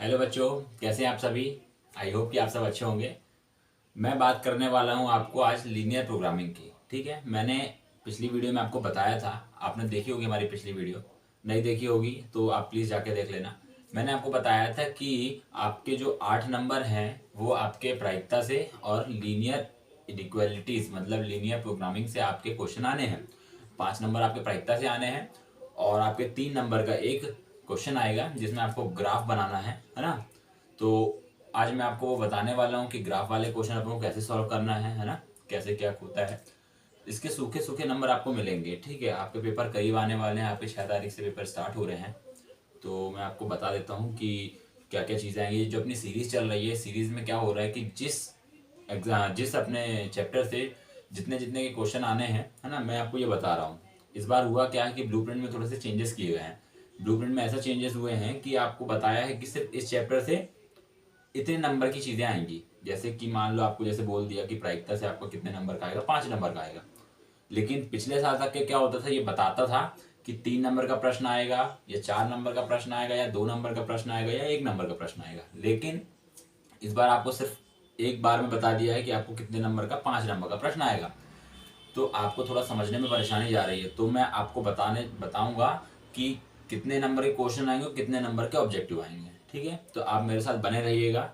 Hello बच्चों, कैसे हैं आप सभी। आई होप कि आप सब अच्छे होंगे। मैं बात करने वाला हूं आपको आज लीनियर प्रोग्रामिंग की। ठीक है, मैंने पिछली वीडियो में आपको बताया था, आपने देखी होगी हमारी पिछली वीडियो। नहीं देखी होगी तो आप प्लीज़ जाके देख लेना। मैंने आपको बताया था कि आपके जो 8 नंबर हैं वो आपके प्रायिकता से और लीनियर इनइक्वालिटीज़ मतलब लीनियर प्रोग्रामिंग से आपके क्वेश्चन आने हैं। 5 नंबर आपके प्रायिकता से आने हैं और आपके 3 नंबर का एक क्वेश्चन आएगा जिसमें आपको ग्राफ बनाना है ना। तो आज मैं आपको वो बताने वाला हूँ कि ग्राफ वाले क्वेश्चन आपको कैसे सॉल्व करना है ना, कैसे क्या होता है। इसके सूखे सूखे नंबर आपको मिलेंगे। ठीक है, आपके पेपर करीब आने वाले हैं, आपके 6 तारीख से पेपर स्टार्ट हो रहे हैं। तो मैं आपको बता देता हूँ कि क्या क्या चीज़ें आएंगी। जो अपनी सीरीज़ चल रही है, सीरीज़ में क्या हो रहा है कि जिस अपने चैप्टर से जितने जितने के क्वेश्चन आने हैं है ना, मैं आपको ये बता रहा हूँ। इस बार हुआ क्या है कि ब्लूप्रिंट में थोड़े से चेंजेस किए गए हैं। ब्लूप्रिंट में ऐसा चेंजेस हुए हैं कि आपको बताया है कि सिर्फ इस चैप्टर से इतने नंबर की चीज़ें आएंगी। जैसे कि मान लो आपको जैसे बोल दिया कि प्रायिकता से आपको कितने नंबर का आएगा, 5 नंबर का आएगा। लेकिन पिछले साल तक के क्या होता था, ये बताता था कि 3 नंबर का प्रश्न आएगा या 4 नंबर का प्रश्न आएगा या 2 नंबर का प्रश्न आएगा या 1 नंबर का प्रश्न आएगा। लेकिन इस बार आपको सिर्फ एक बार में बता दिया है कि आपको कितने नंबर का 5 नंबर का प्रश्न आएगा। तो आपको थोड़ा समझने में परेशानी जा रही है, तो मैं आपको बताऊंगा कि कितने नंबर के क्वेश्चन आएंगे और कितने नंबर के ऑब्जेक्टिव आएंगे। ठीक है, तो आप मेरे साथ बने रहिएगा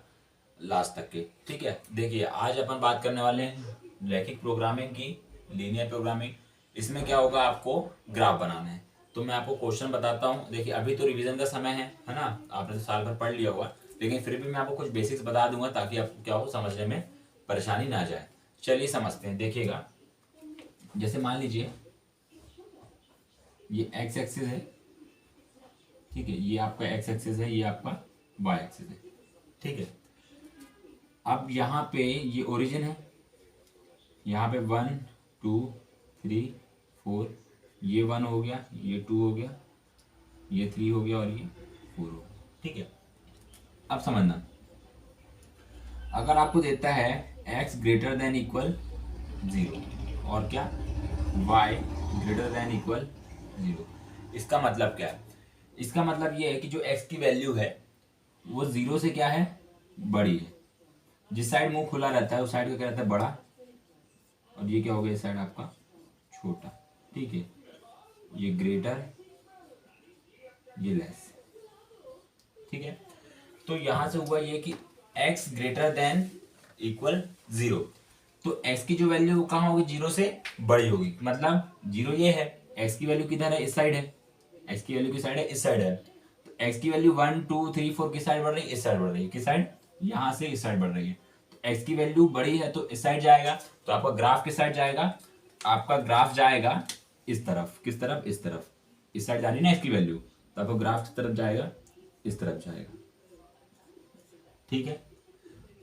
लास्ट तक के। ठीक है, देखिए आज अपन बात करने वाले हैं रैखिक प्रोग्रामिंग की, लीनियर प्रोग्रामिंग। इसमें क्या होगा, आपको ग्राफ बनाना है। तो मैं आपको क्वेश्चन बताता हूँ। देखिए अभी तो रिवीजन का समय है ना, आपने तो साल भर पढ़ लिया होगा, लेकिन फिर भी मैं आपको कुछ बेसिक्स बता दूंगा ताकि आपको क्या हो, समझने में परेशानी ना जाए। चलिए समझते हैं। देखिएगा, जैसे मान लीजिए ये एक्स एक्सिस है। ठीक है, ये आपका एक्स एक्सिस है, ये आपका वाई एक्सिस है। ठीक है, अब यहाँ पे ये ओरिजिन है, यहाँ पे 1 2 3 4, ये 1 हो गया, ये 2 हो गया, ये 3 हो गया और ये 4 हो गया। ठीक है, अब समझना, अगर आपको देता है x ग्रेटर देन इक्वल 0 और क्या y ग्रेटर देन इक्वल 0, इसका मतलब क्या है। इसका मतलब ये है कि जो x की वैल्यू है वो 0 से क्या है, बड़ी है। जिस साइड मुंह खुला रहता है उस साइड का क्या रहता है, बड़ा। और ये क्या हो गया, इस साइड आपका छोटा। ठीक है, ये ग्रेटर, ये लेस। ठीक है, तो यहां से हुआ ये कि x ग्रेटर देन इक्वल 0, तो x की जो वैल्यू वो कहाँ होगी, 0 से बड़ी होगी। मतलब 0 ये है, x की वैल्यू किधर है, इस साइड है। x की वैल्यू किस साइड है, इस साइड है। तो x की वैल्यू 1 2 3 4 किस साइड बढ़ रही है, इस साइड बढ़ रही है। किस साइड, यहाँ से इस साइड बढ़ रही है। तो x की वैल्यू बड़ी है तो इस साइड जाएगा। तो आपका ग्राफ किस साइड जाएगा, आपका ग्राफ जाएगा इस तरफ। किस तरफ, इस तरफ। इस साइड जा रही है ना x की वैल्यू, तो आपका ग्राफ किस तरफ जाएगा, इस तरफ जाएगा। ठीक है,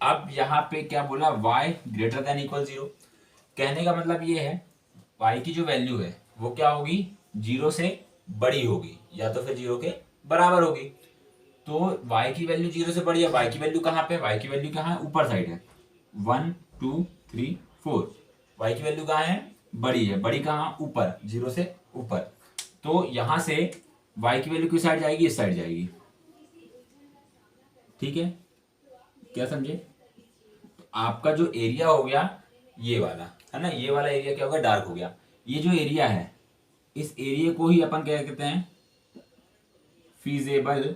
अब यहाँ पे क्या बोला, y ग्रेटर देन इक्वल 0। कहने का मतलब ये है y की जो वैल्यू है वो क्या होगी, 0 से बड़ी होगी या तो फिर 0 के बराबर होगी। तो y की वैल्यू 0 से बड़ी है, y की वैल्यू कहाँ पे, y की वैल्यू कहाँ है, ऊपर साइड है। 1 2 3 4, y की वैल्यू कहाँ है, बड़ी है। बड़ी कहाँ, ऊपर, 0 से ऊपर। तो यहां से y की वैल्यू किस साइड जाएगी, इस साइड जाएगी। ठीक है, क्या समझे। तो आपका जो एरिया हो गया ये वाला है ना, ये वाला एरिया क्या होगा, डार्क हो गया। ये जो एरिया है, इस एरिया को ही अपन क्या कहते हैं, फीजेबल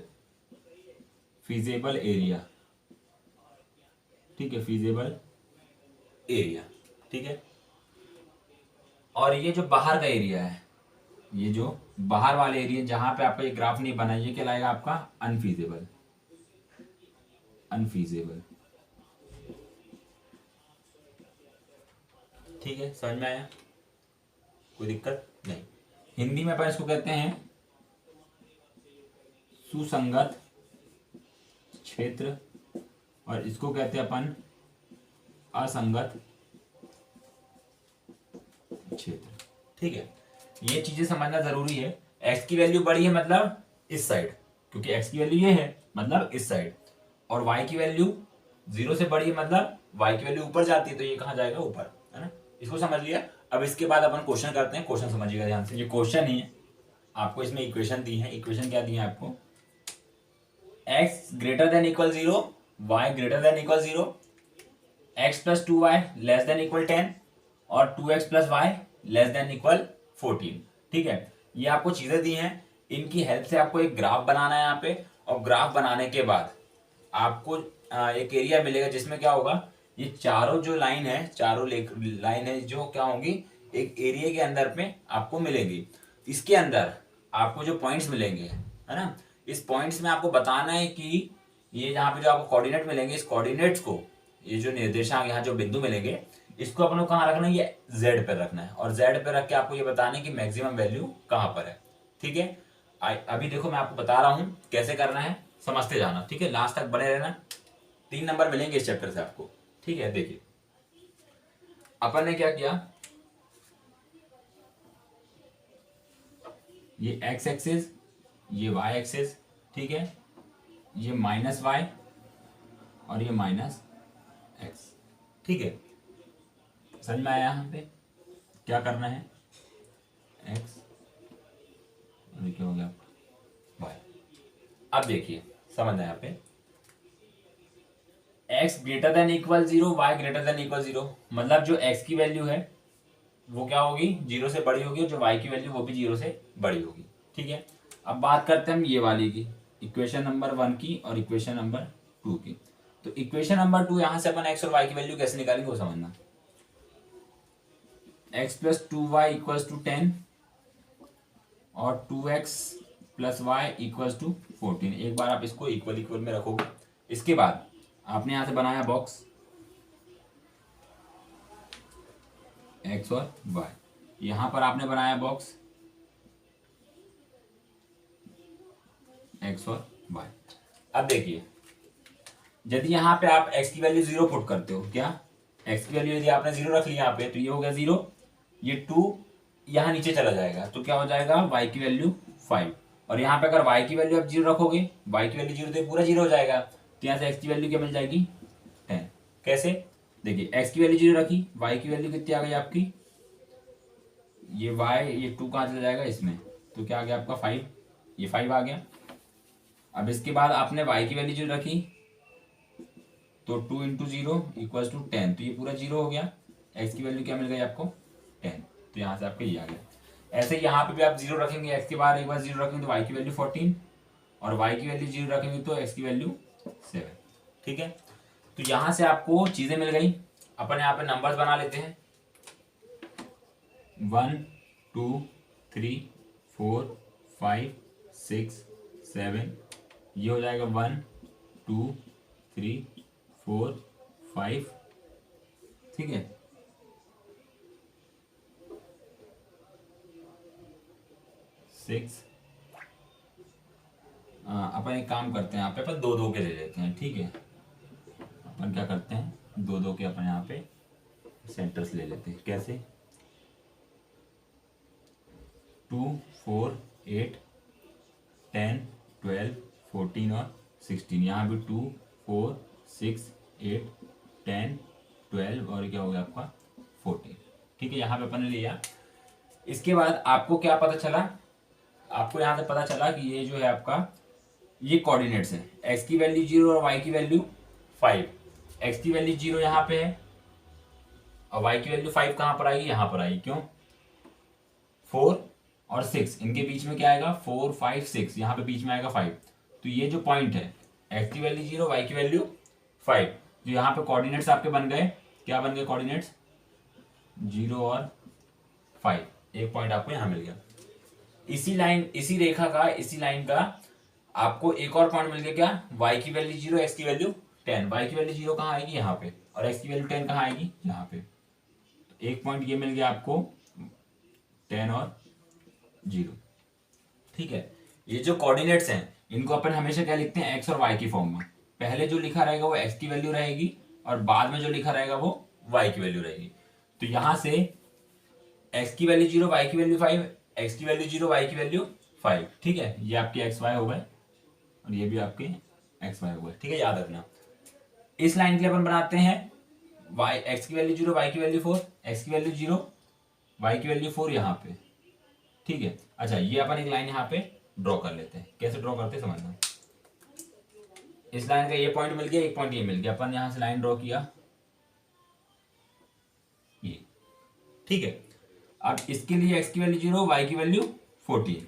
फीजेबल एरिया। ठीक है, फीजेबल एरिया। ठीक है, और ये जो बाहर का एरिया है, ये जो बाहर वाले एरिया जहां पे आपका ये ग्राफ नहीं बना, ये क्या लाएगा आपका, अनफीजेबल। अनफीजेबल। ठीक है, समझ में आया, कोई दिक्कत नहीं। हिंदी में अपन इसको कहते हैं सुसंगत क्षेत्र और इसको कहते हैं अपन असंगत क्षेत्र। ठीक है, ये चीजें समझना जरूरी है। x की वैल्यू बड़ी है मतलब इस साइड, क्योंकि x की वैल्यू ये है मतलब इस साइड। और y की वैल्यू 0 से बड़ी है मतलब y की वैल्यू ऊपर जाती है, तो ये कहाँ जाएगा, ऊपर, है ना। इसको समझ लिया। अब इसके बाद अपन क्वेश्चन करते हैं। क्वेश्चन समझिएगा ध्यान से। ये क्वेश्चन ही है, आपको इसमें इक्वेशन दी है। इक्वेशन क्या दी है आपको, x greater than equal 0, y greater than equal 0, x plus 2y less than equal 10 और 2x plus y less than equal 14। ठीक है, ये आपको चीजें दी हैं, इनकी हेल्प से आपको एक ग्राफ बनाना है यहाँ पे, और ग्राफ बनाने के बाद आपको एक एरिया मिलेगा जिसमें क्या होगा, ये चारों जो लाइन है, चारों लाइन है जो क्या होंगी, एक एरिया के अंदर पे आपको मिलेंगी। इसके अंदर आपको जो पॉइंट्स मिलेंगे, है ना, इस पॉइंट्स में आपको बताना है कि ये यहाँ पे जो आपको कोऑर्डिनेट मिलेंगे, इस कोऑर्डिनेट्स को, ये जो निर्देशांक यहाँ जो बिंदु मिलेंगे, इसको अपन को कहाँ रखना है, ये z पे रखना है, और z पे रख के आपको ये बताना है कि मैक्सिमम वैल्यू कहाँ पर है। ठीक है, अभी देखो मैं आपको बता रहा हूं कैसे करना है, समझते जाना। ठीक है, लास्ट तक बने रहना, 3 नंबर मिलेंगे इस चैप्टर से आपको। ठीक है, देखिए अपन ने क्या किया, ये x एक्सिस, ये y एक्सिस, ठीक है, ये माइनस वाई और ये माइनस एक्स। ठीक है, समझ में आया यहाँ पे क्या करना है, x और क्या हो गया आपका y। अब देखिए समझना यहाँ पे, x greater than equal 0, y greater than equal 0, मतलब जो x की वैल्यू है वो क्या होगी, 0 से बड़ी होगी, और जो y की वैल्यू वो भी 0 से बड़ी होगी। ठीक है, अब बात करते हैं हम ये वाली की, इक्वेशन नंबर 1 की और इक्वेशन नंबर 2 की। तो इक्वेशन नंबर 2, यहां से अपन x और y की वैल्यू कैसे निकालेंगे वो समझना। x plus 2y equals to 10 और 2x plus Y equals to 14। एक बार आप इसको इक्वल इक्वल में रखोगे, इसके बाद आपने यहां से बनाया बॉक्स x और y, यहां पर आपने बनाया बॉक्स x और y। अब देखिए, यदि यहाँ पे आप x की वैल्यू 0 पुट करते हो, क्या x की वैल्यू यदि आपने 0 रख ली यहाँ पे, तो ये हो गया 0, ये 2 यहाँ नीचे चला जाएगा, तो क्या हो जाएगा, y की वैल्यू 5, और यहाँ पे अगर y की वैल्यू आप 0 रखोगे, y की वैल्यू 0 तो पूरा 0 हो जाएगा, तो यहाँ से x की वैल्यू क्या मिल जाएगी, 10। कैसे, देखिए x की वैल्यू 0 रखी, y की वैल्यू कितनी आ गई आपकी, ये y, ये 2 कहाँ चला जाएगा इसमें, तो क्या आ गया आपका 5, ये 5 आ गया। अब इसके बाद आपने y की वैल्यू 0 रखी, तो 2 इंटू 0 इक्वल्स टू 10, तो ये पूरा 0 हो गया, x की वैल्यू क्या मिल गई आपको 10, तो यहाँ से आपका ये आ गया। ऐसे यहाँ पे भी आप 0 रखेंगे, x के बाद एक बार 0 रखेंगे तो y की वैल्यू 14, और y की वैल्यू 0 रखेंगे तो x की वैल्यू 7। ठीक है, तो यहाँ से आपको चीजें मिल गई, अपन यहाँ पे नंबर्स बना लेते हैं, 1 2 3 4 5 6 7, ये हो जाएगा 1 2 3 4 5, ठीक है, 6। अपन एक काम करते हैं, यहाँ पे अपन 2-2 के ले लेते हैं। ठीक है, अपन क्या करते हैं, 2-2 के अपन यहाँ पे सेंटर्स ले लेते हैं। कैसे, 2 4 8 10 12 14 और 16, यहाँ भी 2 4 6 8 10 12 और क्या हो गया आपका 14। ठीक है, यहाँ पे अपन ने लिया। इसके बाद आपको क्या पता चला, आपको यहाँ से पता चला कि ये जो है आपका, ये कोऑर्डिनेट्स है, x की वैल्यू 0 और y की वैल्यू 5। x की वैल्यू 0 यहाँ पे है और y की वैल्यू 5 कहाँ पर आएगी, यहाँ पर आएगी। क्यों, 4 और 6 इनके बीच में क्या आएगा, 4 5 6, यहाँ पे बीच में आएगा 5। तो ये जो पॉइंट है, x की वैल्यू 0 y की वैल्यू 5, जो यहाँ पे कोऑर्डिनेट्स आपके बन गए, क्या बन गए कोऑर्डिनेट्स, 0 और 5, एक पॉइंट आपको यहाँ मिल गया। इसी लाइन, इसी रेखा का, इसी लाइन का आपको एक और पॉइंट मिल गया, क्या, y की वैल्यू 0 x की वैल्यू 10। y की वैल्यू 0 कहाँ आएगी, यहाँ पे, और x की वैल्यू 10 कहाँ आएगी, यहाँ पे। तो एक पॉइंट ये मिल गया आपको 10 और 0। ठीक है, ये जो कोऑर्डिनेट्स हैं इनको अपन हमेशा क्या लिखते हैं, x और y की फॉर्म में। पहले जो लिखा रहेगा वो x की वैल्यू रहेगी और बाद में जो लिखा रहेगा वो y की वैल्यू रहेगी। तो यहां से x की वैल्यू 0 y की वैल्यू 5, x की वैल्यू 0 y की वैल्यू 5। ठीक है, ये आपके x y हो गए और ये भी आपके x y हो गए। ठीक है, याद रखना। इस लाइन के लिए अपन बनाते हैं y, x की वैल्यू 0 y की वैल्यू 4, x की वैल्यू 0 y की वैल्यू 4 यहाँ पे। ठीक है, अच्छा ये अपन एक लाइन यहाँ पे ड्रॉ कर लेते हैं। कैसे ड्रॉ करते हैं समझना। इस लाइन का ये पॉइंट मिल गया, एक पॉइंट ये मिल गया, अपन यहां से लाइन ड्रॉ किया ये, ठीक है। अब इसके लिए x की वैल्यू 0, y की वैल्यू 14,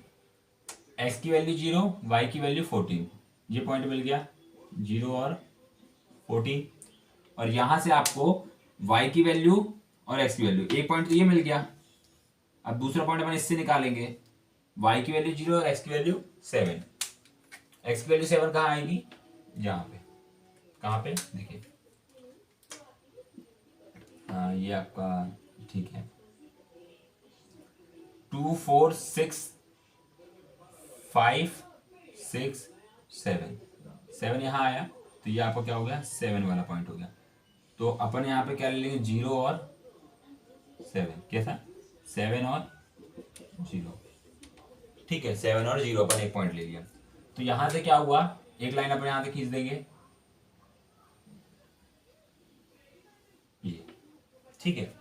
x की वैल्यू 0, y की वैल्यू 14, ये पॉइंट मिल गया 0 और 14। और यहां से आपको y की वैल्यू और x की वैल्यू, एक पॉइंट तो ये मिल गया। अब दूसरा पॉइंट अपन इससे निकालेंगे, y की वैल्यू 0 और x की वैल्यू 7। x की वैल्यू 7 कहाँ आएगी, यहाँ पे, कहाँ पे देखिए, हाँ ये आपका ठीक है, 2 4 6 5 6 7, 7 यहाँ आया, तो ये आपको क्या हो गया, 7 वाला पॉइंट हो गया। तो अपन यहाँ पे क्या ले लेंगे, 0 और 7, कैसा, 7 और 0, ठीक है, 7 और 0 अपन एक पॉइंट ले लिया। तो यहां से क्या हुआ, एक लाइन अपन यहां से खींच देंगे ये, ठीक है,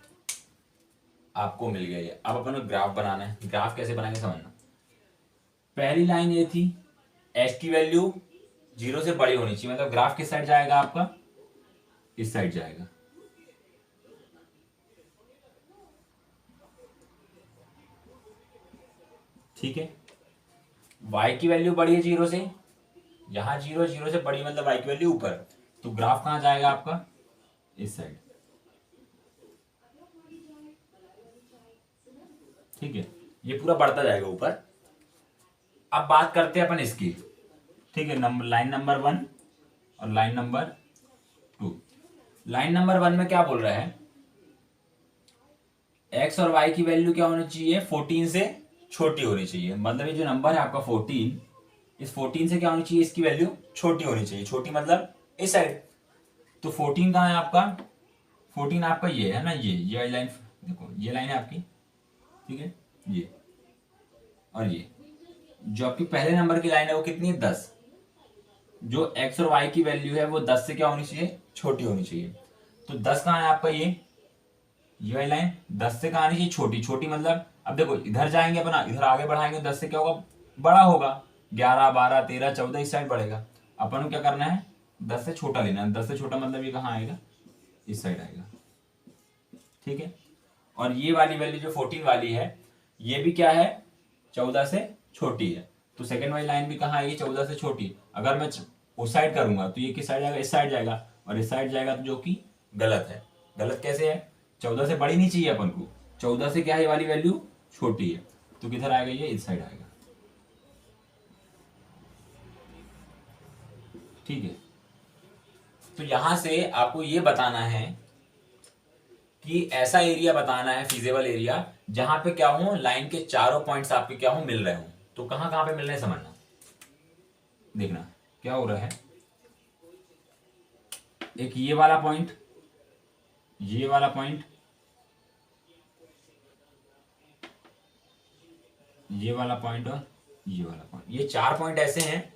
आपको मिल गया ये। अब अपन को ग्राफ बनाना है, ग्राफ कैसे बनाएंगे समझना। पहली लाइन ये थी, x की वैल्यू 0 से बड़ी होनी चाहिए, मतलब ग्राफ किस साइड जाएगा आपका, इस साइड जाएगा, ठीक है। y की वैल्यू बड़ी है 0 से, यहां 0 0 से बड़ी मतलब y की वैल्यू ऊपर, तो ग्राफ कहां जाएगा आपका, इस साइड, ठीक है, ये पूरा बढ़ता जाएगा ऊपर। अब बात करते हैं अपन इसकी, ठीक है, नंबर, लाइन नंबर 1 और लाइन नंबर 2। लाइन नंबर 1 में क्या बोल रहा है, x और y की वैल्यू क्या होनी चाहिए, 14 से छोटी होनी चाहिए, मतलब ये जो नंबर है आपका 14, इस 14 से क्या होनी चाहिए, इसकी वैल्यू छोटी होनी चाहिए, छोटी मतलब इस साइड। तो 14 कहाँ है आपका, 14 आपका ये है ना, ये वाली लाइन देखो, ये लाइन है आपकी, ठीक है, ये और ये, जो आपकी पहले नंबर की लाइन है वो कितनी है, 10। जो x और y की वैल्यू है वो 10 से क्या होनी चाहिए, छोटी होनी चाहिए। तो 10 कहाँ है आपका, ये वाली लाइन 10 से कहाँ आनी चाहिए, छोटी, छोटी मतलब, अब देखो इधर जाएंगे अपना, इधर आगे बढ़ाएंगे 10 से क्या होगा, बड़ा होगा, 11 12 13 14 इस साइड बढ़ेगा। अपन को क्या करना है, 10 से छोटा लेना है, 10 से छोटा मतलब ये कहाँ आएगा, इस साइड आएगा, ठीक है। और ये वाली वैल्यू जो 14 वाली है, ये भी क्या है, 14 से छोटी है, तो सेकंड वाली लाइन भी कहाँ आएगी, 14 से छोटी। अगर मैं उस साइड करूंगा तो ये किस साइड जाएगा, इस साइड जाएगा, और इस साइड जाएगा, तो जो कि गलत है। गलत कैसे है, 14 से बड़ी नहीं चाहिए अपन को, 14 से क्या है, ये वाली वैल्यू छोटी है, तो किधर आएगा, ये इस साइड आएगा, ठीक है। तो यहां से आपको ये बताना है कि ऐसा एरिया बताना है, फिजिबल एरिया, जहां पे क्या हो, लाइन के चारों पॉइंट्स आपके क्या हो, मिल रहे हो। तो कहां कहां पे मिल रहे हैं समझना, देखना क्या हो रहा है। एक ये वाला पॉइंट, ये वाला पॉइंट, ये वाला पॉइंट और ये वाला पॉइंट, ये 4 पॉइंट ऐसे हैं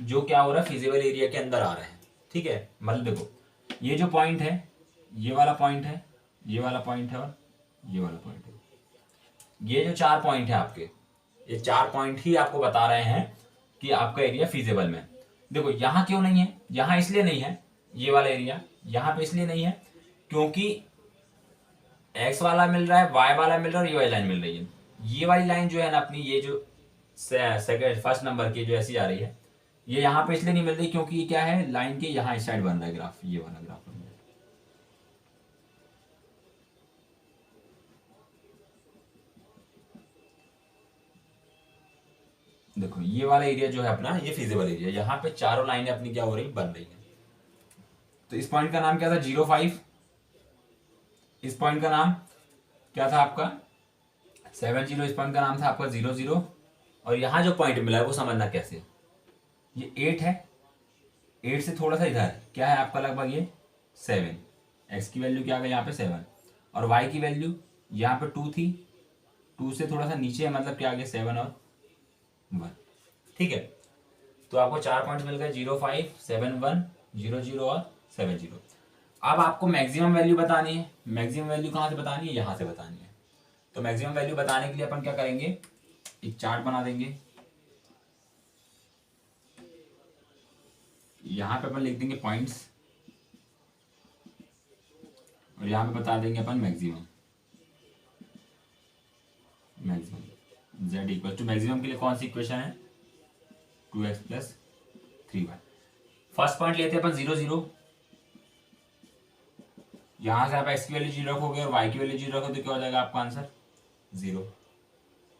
जो क्या हो रहा है, फिजिबल एरिया के अंदर आ रहे हैं, ठीक है। मतलब देखो, ये जो पॉइंट है, ये वाला पॉइंट है, ये वाला पॉइंट है और ये वाला पॉइंट है, ये जो 4 पॉइंट है आपके, ये 4 पॉइंट ही आपको बता रहे हैं कि आपका एरिया फिजिबल में। देखो यहां क्यों नहीं है, यहां इसलिए नहीं है, ये वाला एरिया यहां पे इसलिए नहीं है क्योंकि एक्स वाला मिल रहा है, वाई वाला मिल रहा है और ये वाली लाइन मिल रही है। ये वाली लाइन जो है ना अपनी, ये जो सेकंड फर्स्ट नंबर की जो ऐसी आ रही है, ये यहाँ पे इसलिए नहीं मिल रही क्योंकि ये क्या है, लाइन के यहाँ इस साइड बन रहा है ग्राफ, ये वाला ग्राफ बन रहा है। देखो ये वाला एरिया जो है अपना, ये फिजिबल एरिया, यहाँ पे चारों लाइनें अपनी क्या हो रही, बन रही है। तो इस पॉइंट का नाम क्या था, 0 5, इस पॉइंट का नाम क्या था आपका, 7 0, इस पॉइंट का नाम था आपका 0 0। और यहाँ जो पॉइंट मिला है वो समझना कैसे, ये 8 है, 8 से थोड़ा सा इधर क्या है आपका, लगभग ये 7, एक्स की वैल्यू क्या आ गई यहाँ पे 7, और वाई की वैल्यू यहाँ पे 2 थी, 2 से थोड़ा सा नीचे है, मतलब क्या आ गया 7 और 1, ठीक है। तो आपको 4 पॉइंट मिल गए, 0 5 7 1 0 0 और 7 0। अब आपको मैक्सिमम वैल्यू बतानी है, मैक्सिमम वैल्यू कहाँ से बतानी है, यहाँ से बतानी है। तो मैक्सिमम वैल्यू बताने के लिए अपन क्या करेंगे, एक चार्ट बना देंगे, यहाँ पे अपन लिख देंगे पॉइंट्स और यहाँ पे बता देंगे अपन maximum z equal to maximum के लिए कौन सी इक्वेशन है 2x plus 3y। First point लेते हैं अपन 0 0। यहां से आप x की वैल्यू 0 रखोगे और y की वैल्यू 0 रखोगे तो क्या हो जाएगा आपका आंसर 0।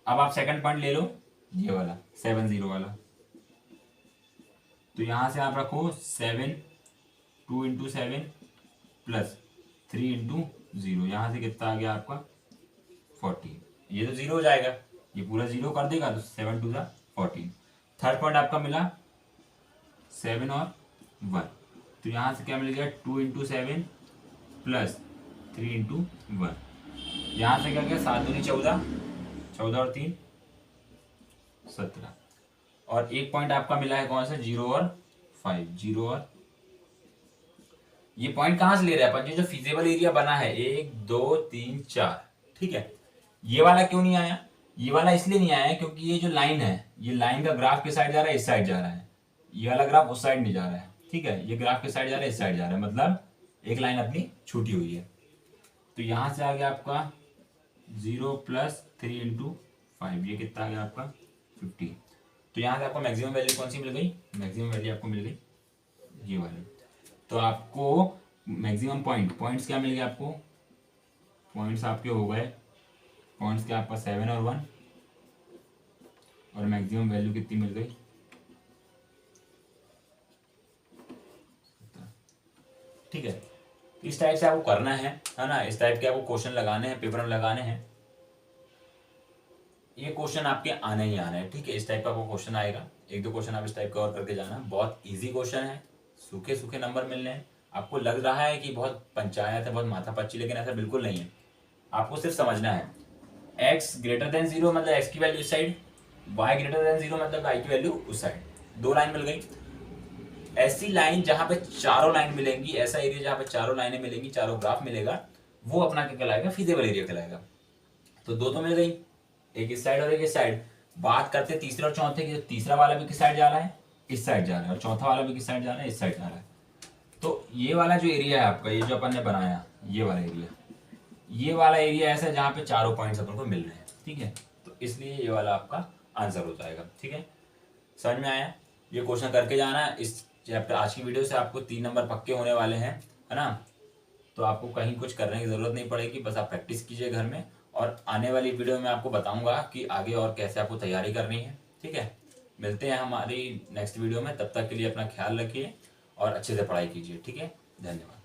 अब आप सेकंड पॉइंट ले लो, ये वाला 7 0 वाला। तो यहां से आप रखो 7 2 इंटू 7 प्लस 3 इंटू 0। यहां से कितना आ गया आपका 14। ये तो 0 हो जाएगा, ये पूरा 0 कर देगा तो 7 2 14। थर्ड पॉइंट आपका मिला 7 और 1। तो यहां से क्या मिल गया 2 इंटू 7 प्लस 3 इंटू 1। यहां से क्या गया 7 दूनी 14, 14 और 3 17। और एक पॉइंट आपका मिला है कौन सा 0 और 5। 0 और ये पॉइंट कहां से ले रहे हैं अपन, जो फिजिबल एरिया बना है 1 2 3 4, ठीक है। ये वाला क्यों नहीं आया, ये वाला इसलिए नहीं आया क्योंकि ये जो लाइन है, ये लाइन का ग्राफ किस साइड जा रहा है, इस साइड जा रहा है। ये वाला ग्राफ उस साइड नहीं जा रहा है, ठीक है। ये ग्राफ किस साइड जा रहा है, इस साइड जा रहा है, मतलब एक लाइन अपनी छूटी हुई है। तो यहां से आ गया आपका 0 प्लस 3 इंटू 5, ये कितना आ गया आपका 15। तो यहां से आपको मैक्सिमम वैल्यू कौन सी मिल गई, मैक्सिमम वैल्यू आपको मिल गई ये वाली। तो आपको मैक्सिमम पॉइंट्स क्या मिल गया आपको, पॉइंट्स आपके हो गए, पॉइंट्स क्या आपका 7 और 1 और मैक्सिमम वैल्यू कितनी मिल गई, ठीक है। इस टाइप से आपको करना है ना, इस टाइप के आपको क्वेश्चन लगाने हैं, पेपर में लगाने हैं। ये क्वेश्चन आपके आने ही आने हैं, ठीक है। इस टाइप का आपको क्वेश्चन आएगा, एक दो क्वेश्चन आप इस टाइप का और करके जाना। बहुत इजी क्वेश्चन है, सूखे सूखे नंबर मिलने हैं। आपको लग रहा है कि बहुत पंचायत है, बहुत माथापच्ची, लेकिन ऐसा बिल्कुल नहीं है। आपको सिर्फ समझना है x ग्रेटर देन 0 मतलब x की वैल्यू इस साइड, y ग्रेटर देन 0 मतलब y की वैल्यू उस साइड। दो लाइन मिल गई। ऐसी लाइन जहां पे चारों लाइन मिलेंगी, ऐसा एरिया जहां पे चारों लाइनें मिलेंगी, चारों ग्राफ मिलेगा, वो अपना क्या कहलाएगा, फिजिबल एरिया कहलाएगा। तो दो तो मिल गई, एक इस साइड और एक इस साइड। बात करते तीसरे और चौथे की, तीसरा वाला भी किस साइड जा रहा है, इस साइड जा रहा है, और चौथा वाला भी किस साइड जा रहा है, इस साइड जा रहा है। तो ये वाला जो एरिया है आपका, ये जो अपन ने बनाया, ये वाला एरिया ऐसा है जहां पे चारों पॉइंट्स अपन को मिल रहे हैं, ठीक है। तो इसलिए ये वाला आपका आंसर हो जाएगा, ठीक है। समझ में आया, ये क्वेश्चन करके जाना। इस चैप्टर आज की वीडियो से आपको 3 नंबर पक्के होने वाले हैं, है ना। तो आपको कहीं कुछ करने की जरूरत नहीं पड़ेगी, बस आप प्रैक्टिस कीजिए घर में। और आने वाली वीडियो में आपको बताऊंगा कि आगे और कैसे आपको तैयारी करनी है, ठीक है। मिलते हैं हमारी नेक्स्ट वीडियो में, तब तक के लिए अपना ख्याल रखिए और अच्छे से पढ़ाई कीजिए, ठीक है। धन्यवाद।